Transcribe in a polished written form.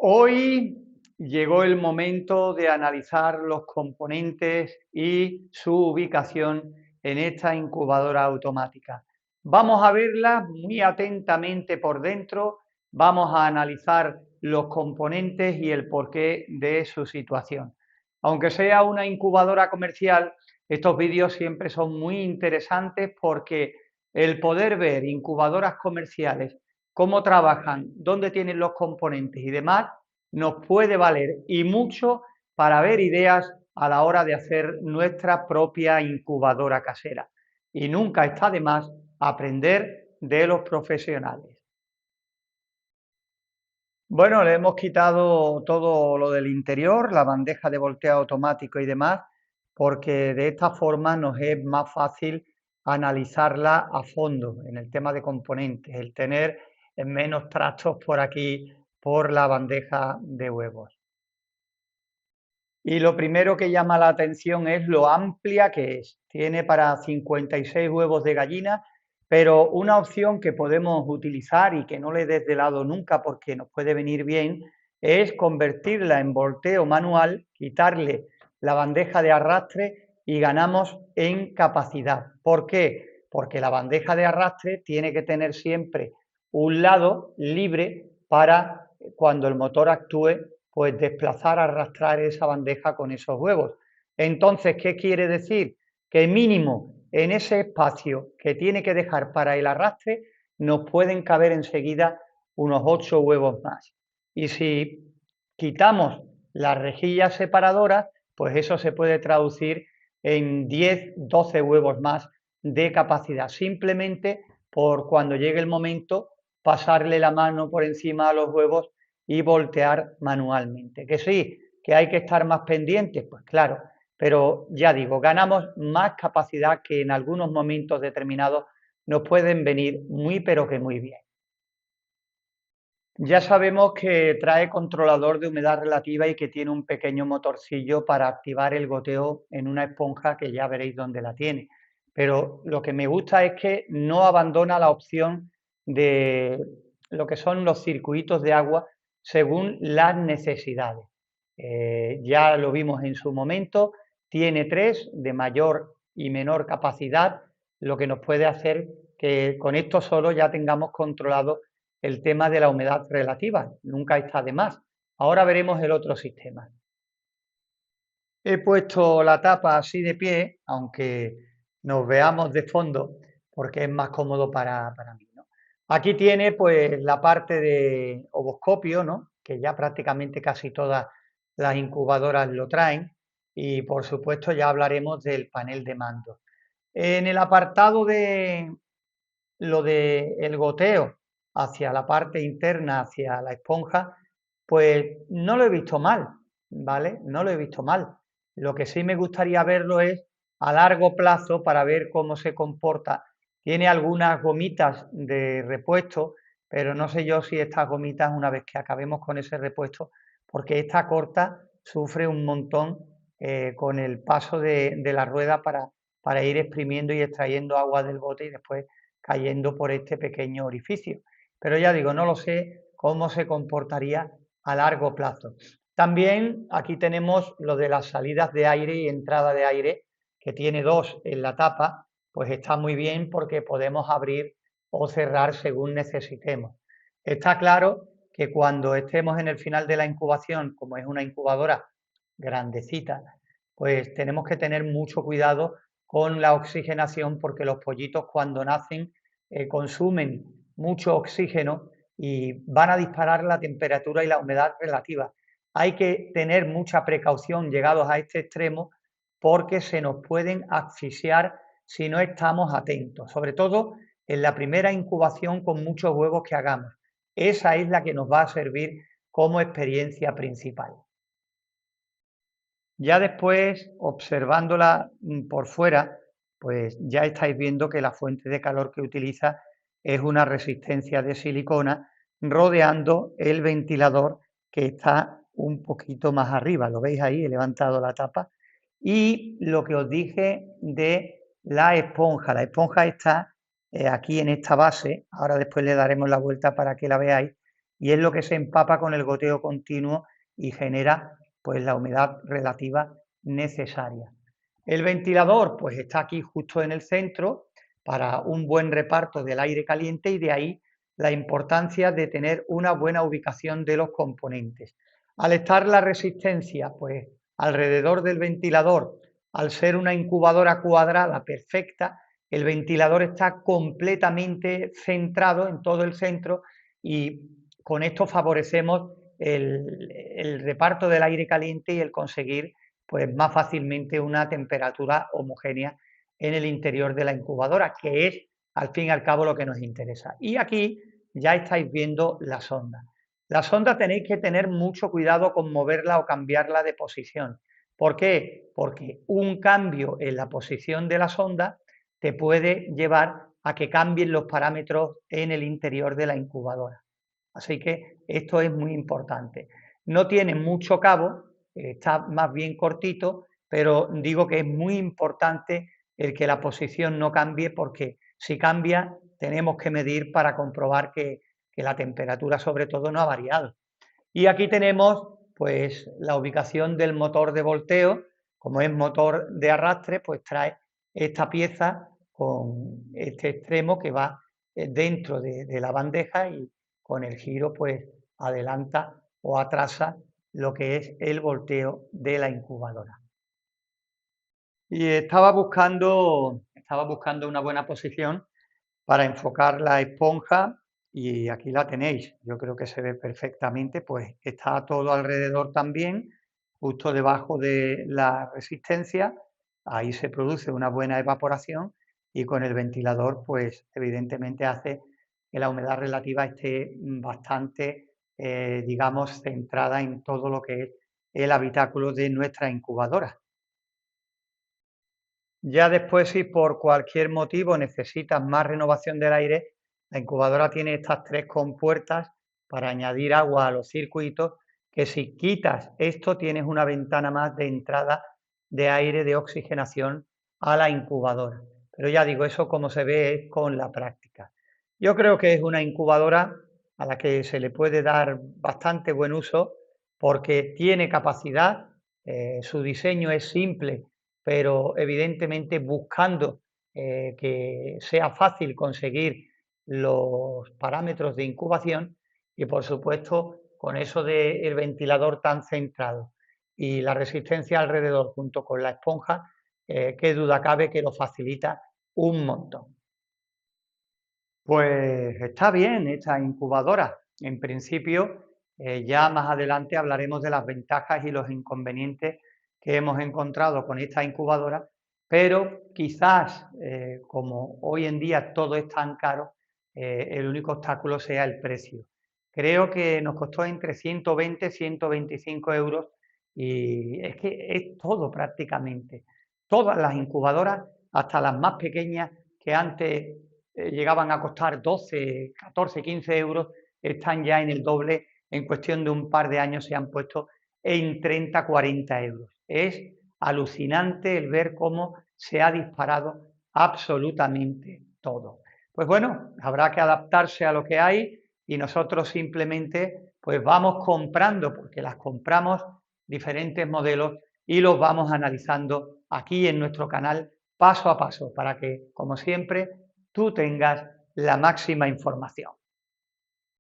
Hoy llegó el momento de analizar los componentes y su ubicación en esta incubadora automática. Vamos a verla muy atentamente por dentro, vamos a analizar los componentes y el porqué de su situación. Aunque sea una incubadora comercial, estos vídeos siempre son muy interesantes porque el poder ver incubadoras comerciales, cómo trabajan, dónde tienen los componentes y demás, nos puede valer y mucho para ver ideas a la hora de hacer nuestra propia incubadora casera. Y nunca está de más aprender de los profesionales. Bueno, le hemos quitado todo lo del interior, la bandeja de volteo automático y demás, porque de esta forma nos es más fácil analizarla a fondo en el tema de componentes, el tener menos trastos por aquí por la bandeja de huevos. Y lo primero que llama la atención es lo amplia que es. Tiene para 56 huevos de gallina, pero una opción que podemos utilizar y que no le des de lado nunca porque nos puede venir bien es convertirla en volteo manual, quitarle la bandeja de arrastre y ganamos en capacidad. ¿Por qué? Porque la bandeja de arrastre tiene que tener siempre un lado libre para cuando el motor actúe pues desplazar, arrastrar esa bandeja con esos huevos. Entonces, ¿qué quiere decir? Que mínimo en ese espacio que tiene que dejar para el arrastre nos pueden caber enseguida unos 8 huevos más. Y si quitamos las rejillas separadoras, pues eso se puede traducir en 10, 12 huevos más de capacidad, simplemente por cuando llegue el momento pasarle la mano por encima a los huevos y voltear manualmente. Que sí, que hay que estar más pendientes, pues claro, pero ya digo, ganamos más capacidad que en algunos momentos determinados nos pueden venir muy pero que muy bien. Ya sabemos que trae controlador de humedad relativa y que tiene un pequeño motorcillo para activar el goteo en una esponja que ya veréis dónde la tiene. Pero lo que me gusta es que no abandona la opción de lo que son los circuitos de agua según las necesidades. Ya lo vimos en su momento, tiene tres de mayor y menor capacidad, lo que nos puede hacer que con esto solo ya tengamos controlado el tema de la humedad relativa, nunca está de más. Ahora veremos el otro sistema. He puesto la tapa así de pie, aunque nos veamos de fondo, porque es más cómodo para mí, ¿no? Aquí tiene pues la parte de ovoscopio, ¿no? Que ya prácticamente casi todas las incubadoras lo traen, y por supuesto ya hablaremos del panel de mando. En el apartado de lo de el goteo hacia la parte interna, hacia la esponja, pues no lo he visto mal, ¿vale? No lo he visto mal. Lo que sí me gustaría verlo es a largo plazo para ver cómo se comporta. Tiene algunas gomitas de repuesto, pero no sé yo si estas gomitas, una vez que acabemos con ese repuesto, porque esta corta sufre un montón con el paso de la rueda para ir exprimiendo y extrayendo agua del bote y después cayendo por este pequeño orificio. Pero ya digo, no lo sé cómo se comportaría a largo plazo. También aquí tenemos lo de las salidas de aire y entrada de aire, que tiene dos en la tapa, pues está muy bien porque podemos abrir o cerrar según necesitemos. Está claro que cuando estemos en el final de la incubación, como es una incubadora grandecita, pues tenemos que tener mucho cuidado con la oxigenación porque los pollitos cuando nacen consumen mucho oxígeno y van a disparar la temperatura y la humedad relativa. Hay que tener mucha precaución llegados a este extremo porque se nos pueden asfixiar si no estamos atentos, sobre todo en la primera incubación con muchos huevos que hagamos. Esa es la que nos va a servir como experiencia principal. Ya después, observándola por fuera, pues ya estáis viendo que la fuente de calor que utiliza es una resistencia de silicona rodeando el ventilador que está un poquito más arriba. Lo veis ahí, he levantado la tapa. Y lo que os dije de la esponja está aquí en esta base, ahora después le daremos la vuelta para que la veáis, y es lo que se empapa con el goteo continuo y genera pues la humedad relativa necesaria. El ventilador pues está aquí justo en el centro para un buen reparto del aire caliente y de ahí la importancia de tener una buena ubicación de los componentes. Al estar la resistencia pues alrededor del ventilador, al ser una incubadora cuadrada perfecta, el ventilador está completamente centrado en todo el centro y con esto favorecemos el reparto del aire caliente y el conseguir pues, más fácilmente una temperatura homogénea en el interior de la incubadora, que es al fin y al cabo lo que nos interesa. Y aquí ya estáis viendo la sonda. La sonda tenéis que tener mucho cuidado con moverla o cambiarla de posición. ¿Por qué? Porque un cambio en la posición de la sonda te puede llevar a que cambien los parámetros en el interior de la incubadora. Así que esto es muy importante. No tiene mucho cabo, está más bien cortito, pero digo que es muy importante el que la posición no cambie porque si cambia tenemos que medir para comprobar que la temperatura sobre todo no ha variado. Y aquí tenemos pues la ubicación del motor de volteo, como es motor de arrastre, pues trae esta pieza con este extremo que va dentro de la bandeja y con el giro pues adelanta o atrasa lo que es el volteo de la incubadora. Y estaba buscando una buena posición para enfocar la esponja y aquí la tenéis. Yo creo que se ve perfectamente, pues está todo alrededor también, justo debajo de la resistencia. Ahí se produce una buena evaporación y con el ventilador, pues evidentemente hace que la humedad relativa esté bastante, digamos, centrada en todo lo que es el habitáculo de nuestra incubadora. Ya después, si por cualquier motivo necesitas más renovación del aire, la incubadora tiene estas tres compuertas para añadir agua a los circuitos, que si quitas esto tienes una ventana más de entrada de aire de oxigenación a la incubadora. Pero ya digo, eso como se ve es con la práctica. Yo creo que es una incubadora a la que se le puede dar bastante buen uso porque tiene capacidad, su diseño es simple pero evidentemente buscando que sea fácil conseguir los parámetros de incubación y por supuesto con eso del ventilador tan centrado y la resistencia alrededor junto con la esponja, qué duda cabe que lo facilita un montón. Pues está bien esta incubadora. En principio, ya más adelante hablaremos de las ventajas y los inconvenientes que hemos encontrado con esta incubadora, pero quizás, como hoy en día todo es tan caro, el único obstáculo sea el precio. Creo que nos costó entre 120 y 125 euros y es que es todo prácticamente. Todas las incubadoras, hasta las más pequeñas que antes llegaban a costar 12, 14, 15 euros, están ya en el doble, en cuestión de un par de años se han puesto en 30, 40 euros. Es alucinante el ver cómo se ha disparado absolutamente todo. Pues bueno, habrá que adaptarse a lo que hay y nosotros simplemente pues vamos comprando, porque las compramos diferentes modelos y los vamos analizando aquí en nuestro canal paso a paso para que, como siempre, tú tengas la máxima información.